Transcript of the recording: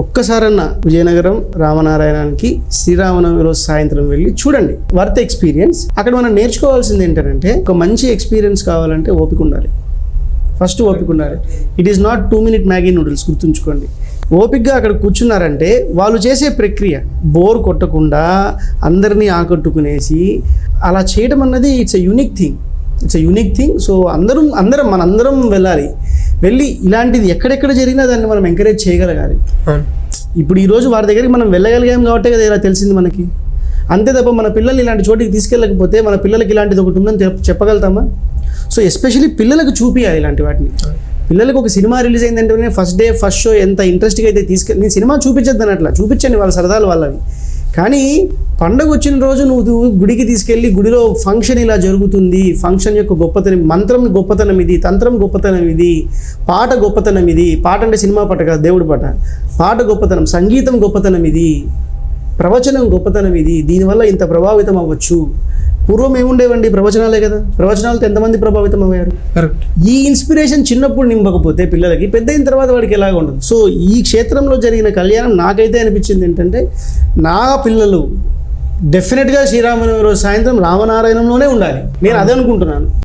ఒక్కసారన్న విజయనగరం రామనారాయణానికి శ్రీరామనవమి రోజు సాయంత్రం వెళ్ళి చూడండి. Worth experience. అక్కడ మనం నేర్చుకోవాల్సింది ఏంటంటే, ఒక మంచి ఎక్స్పీరియన్స్ కావాలంటే ఓపిక ఉండాలి. ఫస్ట్ ఓపిక ఉండాలి. It is not 2 minute Maggi noodles, గుర్తుంచుకోండి. ఓపికగా అక్కడ కూర్చున్నారంటే వాళ్ళు చేసే ప్రక్రియ బోర్ కొట్టకుండా అందరినీ ఆకట్టుకునేసి అలా చేయడం అన్నది it's a unique thing. So మనందరం వెళ్ళి ఇలాంటిది ఎక్కడెక్కడ జరిగినా దాన్ని మనం ఎంకరేజ్ చేయగలగాలి. ఇప్పుడు ఈరోజు వారి దగ్గరికి మనం వెళ్ళగలిగాం కాబట్టి కదా ఇలా తెలిసింది మనకి. అంతే తప్ప మన పిల్లల్ని ఇలాంటి చోటికి తీసుకెళ్ళకపోతే మన పిల్లలకి ఇలాంటిది ఒకటి ఉందని చెప్పగలుగుతామా? సో ఎస్పెషల్లీ పిల్లలకు చూపించాలి ఇలాంటి వాటిని. పిల్లలకు ఒక సినిమా రిలీజ్ అయిందంటే ఫస్ట్ డే ఫస్ట్ షో ఎంత ఇంట్రెస్ట్గా అయితే నేను సినిమా చూపించద్దని అట్లా చూపించండి, వాళ్ళ సరదాలు వాళ్ళవి. కానీ పండగ వచ్చిన రోజు నువ్వు గుడికి తీసుకెళ్ళి గుడిలో ఫంక్షన్ ఇలా జరుగుతుంది, ఫంక్షన్ యొక్క గొప్పతనం, మంత్రం గొప్పతనం ఇది, తంత్రం గొప్పతనం ఇది, పాట గొప్పతనం ఇది. పాట అంటే సినిమా పాట కాదు, దేవుడి పాట. పాట గొప్పతనం, సంగీతం గొప్పతనం ఇది, ప్రవచనం గొప్పతనం ఇది, దీనివల్ల ఇంత ప్రభావితం అవ్వచ్చు. పూర్వం ఏముండేవండి? ప్రవచనాలే కదా. ప్రవచనాలతో ఎంతమంది ప్రభావితం అయ్యారు? ఈ ఇన్స్పిరేషన్ చిన్నప్పుడు నింపకపోతే పిల్లలకి పెద్ద అయిన తర్వాత వాడికి ఎలాగ ఉండదు. సో ఈ క్షేత్రంలో జరిగిన కళ్యాణం నాకైతే అనిపించింది ఏంటంటే, నా పిల్లలు డెఫినెట్గా శ్రీరామనవమి రోజు సాయంత్రం రామనారాయణంలోనే ఉండాలి. నేను అదే అనుకుంటున్నాను.